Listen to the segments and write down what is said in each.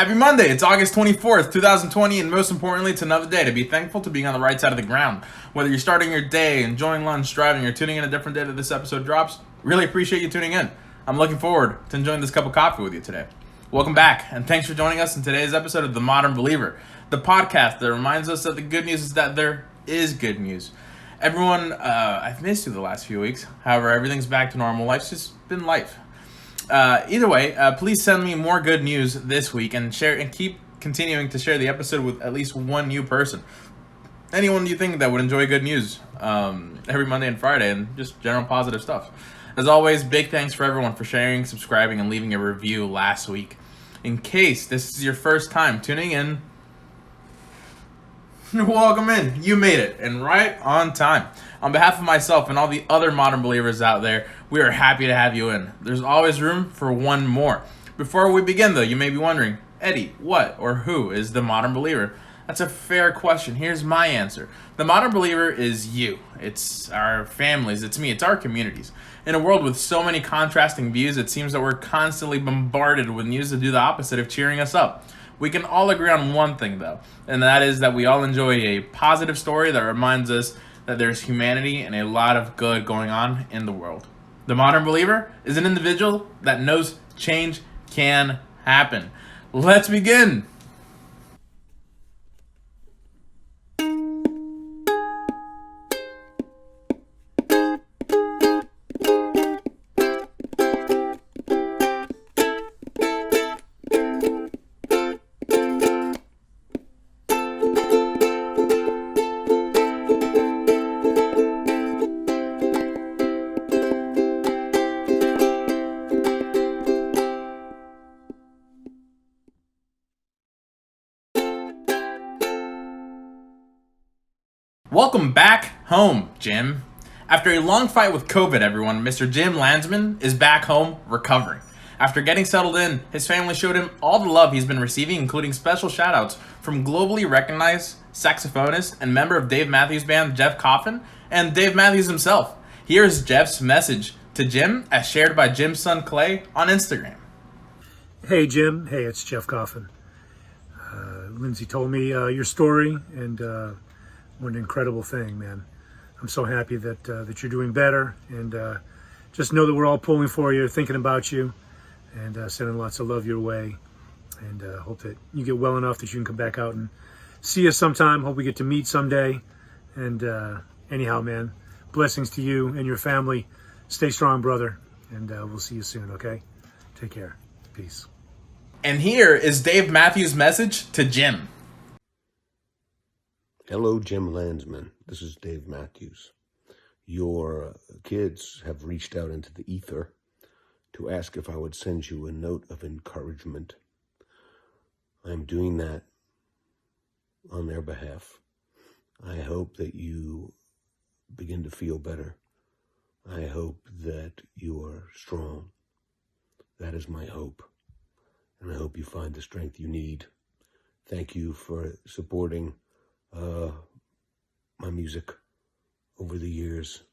Happy Monday. It's August 24th, 2020, and most importantly, it's another day to be thankful to being on the right side of the ground. Whether you're starting your day, enjoying lunch, driving, or tuning in a different day that this episode drops, really appreciate you tuning in. I'm looking forward to enjoying this cup of coffee with you today. Welcome back, and thanks for joining us in today's episode of The Modern Believer, the podcast that reminds us that the good news is that there is good news. Everyone, I've missed you the last few weeks. However, everything's back to normal. Life's just been life. Either way, please send me more good news this week and share and keep continuing to share the episode with at least one new person. Anyone you think that would enjoy good news every Monday and Friday and just general positive stuff. As always, big thanks for everyone for sharing, subscribing, and leaving a review last week. In case this is your first time tuning in, welcome in. You made it, and right on time. On behalf of myself and all the other modern believers out there, we are happy to have you in. There's always room for one more. Before we begin, though, you may be wondering, Eddie, what or who is the modern believer? That's a fair question. Here's my answer. The modern believer is you. It's our families. It's me. It's our communities. In a world with so many contrasting views, it seems that we're constantly bombarded with news to do the opposite of cheering us up. We can all agree on one thing, though, and that is that we all enjoy a positive story that reminds us that there's humanity and a lot of good going on in the world. The modern believer is an individual that knows change can happen. Let's begin. Welcome back home, Jim. After a long fight with COVID, everyone, Mr. Jim Landsman is back home recovering. After getting settled in, his family showed him all the love he's been receiving, including special shoutouts from globally recognized saxophonist and member of Dave Matthews Band, Jeff Coffin, and Dave Matthews himself. Here's Jeff's message to Jim as shared by Jim's son Clay on Instagram. Hey, Jim. Hey, it's Jeff Coffin. Lindsay told me your story, and what an incredible thing, man. I'm so happy that that you're doing better, and just know that we're all pulling for you, thinking about you, and sending lots of love your way, and hope that you get well enough that you can come back out and see us sometime. Hope we get to meet someday, and anyhow, man, blessings to you and your family. Stay strong, brother, and we'll see you soon, okay? Take care. Peace. And here is Dave Matthews' message to Jim. Hello, Jim Landsman. This is Dave Matthews. Your kids have reached out into the ether to ask if I would send you a note of encouragement. I'm doing that on their behalf. I hope that you begin to feel better. I hope that you are strong. That is my hope. And I hope you find the strength you need. Thank you for supporting my music over the years.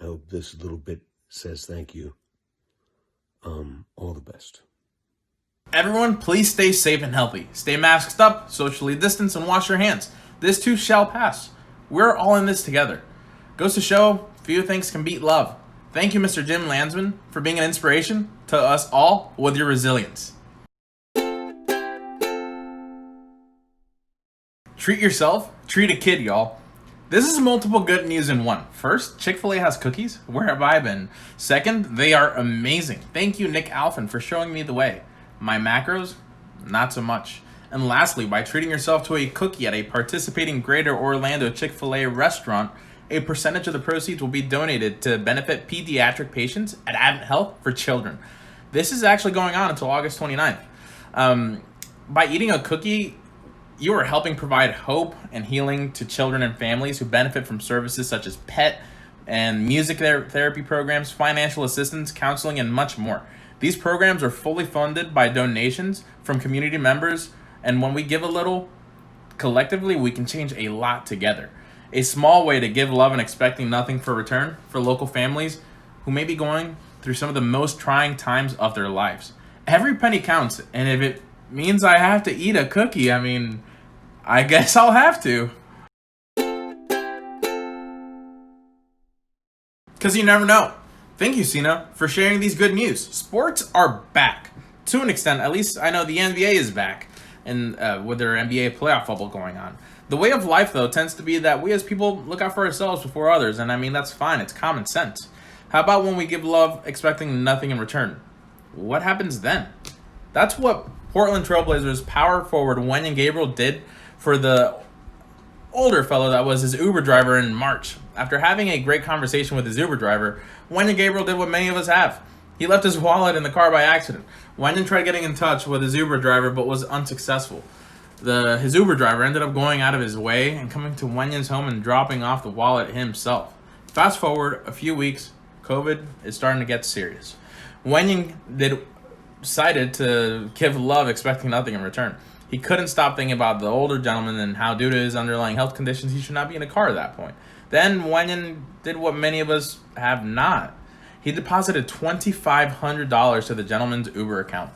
I hope this little bit says thank you. All the best. Everyone, please stay safe and healthy. Stay masked up, socially distanced, and wash your hands. This too shall pass. We're all in this together. Goes to show, few things can beat love. Thank you, Mr. Jim Landsman, for being an inspiration to us all with your resilience. Treat yourself, treat a kid, y'all. This is multiple good news in one. First, Chick-fil-A has cookies. Where have I been? Second, they are amazing. Thank you, Nick Alphin, for showing me the way. My macros, not so much. And lastly, by treating yourself to a cookie at a participating Greater Orlando Chick-fil-A restaurant, a percentage of the proceeds will be donated to benefit pediatric patients at Advent Health for Children. This is actually going on until August 29th. By eating a cookie, you are helping provide hope and healing to children and families who benefit from services such as pet and music therapy programs, financial assistance, counseling, and much more. These programs are fully funded by donations from community members, and when we give a little, collectively, we can change a lot together. A small way to give love and expecting nothing for return for local families who may be going through some of the most trying times of their lives. Every penny counts, and if it means I have to eat a cookie. I mean, I guess I'll have to. Because you never know. Thank you, Cena, for sharing these good news. Sports are back. To an extent, at least I know the NBA is back, and with their NBA playoff bubble going on. The way of life, though, tends to be that we as people look out for ourselves before others, and I mean, that's fine. It's common sense. How about when we give love expecting nothing in return? What happens then? That's what Portland Trailblazers power forward Wenyan Gabriel did for the older fellow that was his Uber driver in March. After having a great conversation with his Uber driver, Wenyan Gabriel did what many of us have. He left his wallet in the car by accident. Wenyan tried getting in touch with his Uber driver but was unsuccessful. His Uber driver ended up going out of his way and coming to Wenyan's home and dropping off the wallet himself. Fast forward a few weeks, COVID is starting to get serious. Wenyan decided to give love expecting nothing in return. He couldn't stop thinking about the older gentleman and how, due to his underlying health conditions, he should not be in a car at that point. Then Wenyan did what many of us have not. He deposited $2,500 to the gentleman's Uber account.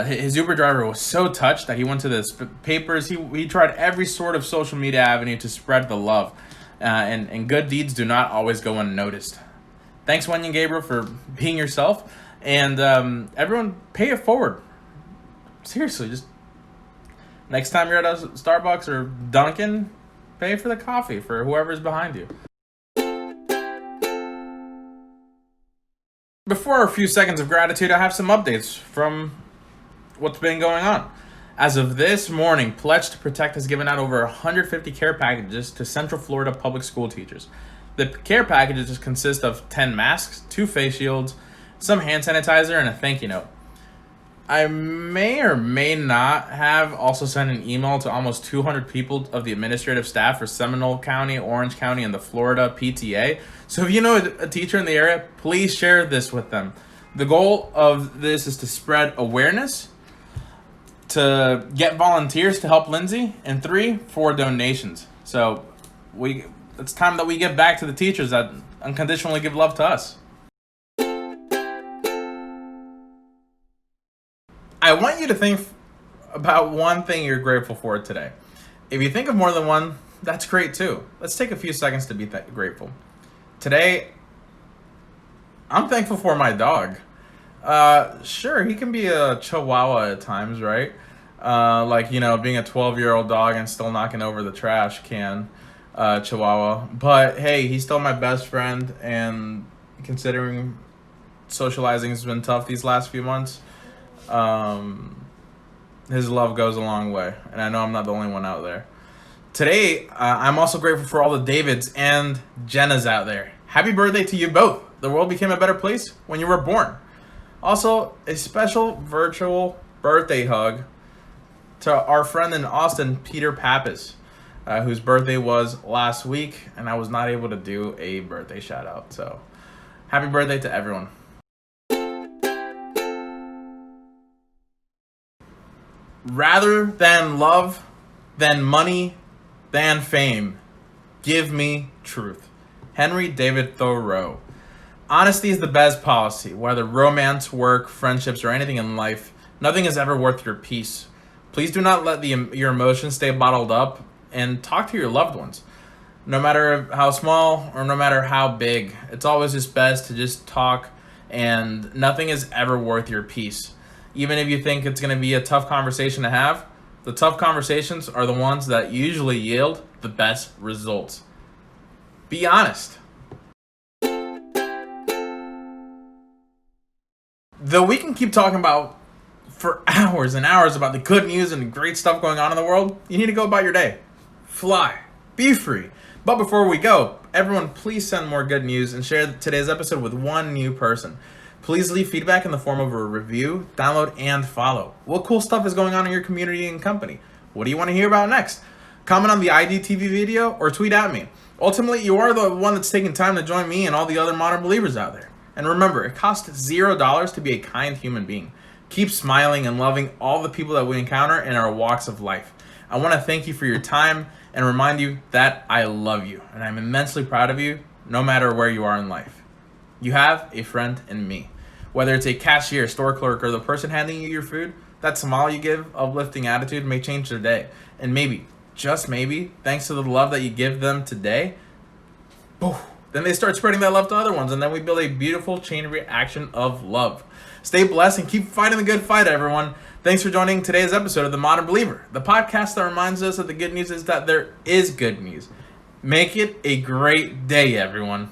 His Uber driver was so touched that he went to the papers. He tried every sort of social media avenue to spread the love. And good deeds do not always go unnoticed. Thanks, Wenyan Gabriel, for being yourself. And everyone, pay it forward. Seriously, just next time you're at a Starbucks or Dunkin', pay for the coffee for whoever's behind you. Before a few seconds of gratitude, I have some updates from what's been going on. As of this morning, Pledge to Protect has given out over 150 care packages to Central Florida public school teachers. The care packages consist of 10 masks, 2 face shields, some hand sanitizer, and a thank you note. I may or may not have also sent an email to almost 200 people of the administrative staff for Seminole County, Orange County, and the Florida PTA. So if you know a teacher in the area, please share this with them. The goal of this is to spread awareness, to get volunteers to help Lindsay, and 3, for donations. So it's time that we give back to the teachers that unconditionally give love to us. I want you to think about one thing you're grateful for today. If you think of more than one, that's great too. Let's take a few seconds to be grateful. Today, I'm thankful for my dog. Sure, he can be a chihuahua at times, right? Being a 12-year-old dog and still knocking over the trash can, chihuahua. But hey, he's still my best friend, and considering socializing has been tough these last few months, his love goes a long way, and I know I'm not the only one out there. Today, I'm also grateful for all the Davids and Jennas out there. Happy birthday to you both. The world became a better place when you were born. Also, a special virtual birthday hug to our friend in Austin, Peter Pappas, whose birthday was last week, and I was not able to do a birthday shout out. So, happy birthday to everyone. Rather than love, than money, than fame, give me truth. Henry David Thoreau. Honesty is the best policy. Whether romance, work, friendships, or anything in life, nothing is ever worth your peace. Please do not let your emotions stay bottled up, and talk to your loved ones. No matter how small or no matter how big, it's always just best to just talk, and nothing is ever worth your peace. Even if you think it's going to be a tough conversation to have, the tough conversations are the ones that usually yield the best results. Be honest. Though we can keep talking about for hours and hours about the good news and the great stuff going on in the world, you need to go about your day. Fly. Be free. But before we go, everyone please send more good news and share today's episode with one new person. Please leave feedback in the form of a review, download, and follow. What cool stuff is going on in your community and company? What do you want to hear about next? Comment on the IGTV video or tweet at me. Ultimately, you are the one that's taking time to join me and all the other modern believers out there. And remember, it costs $0 to be a kind human being. Keep smiling and loving all the people that we encounter in our walks of life. I want to thank you for your time and remind you that I love you and I'm immensely proud of you no matter where you are in life. You have a friend in me. Whether it's a cashier, store clerk, or the person handing you your food, That smile you give, uplifting attitude may change their day. And maybe, just maybe, thanks to the love that you give them today, then they start spreading that love to other ones, and then we build a beautiful chain reaction of love. Stay blessed and keep fighting the good fight, everyone. Thanks for joining today's episode of The Modern Believer, the podcast that reminds us that the good news is that there is good news. Make it a great day, everyone.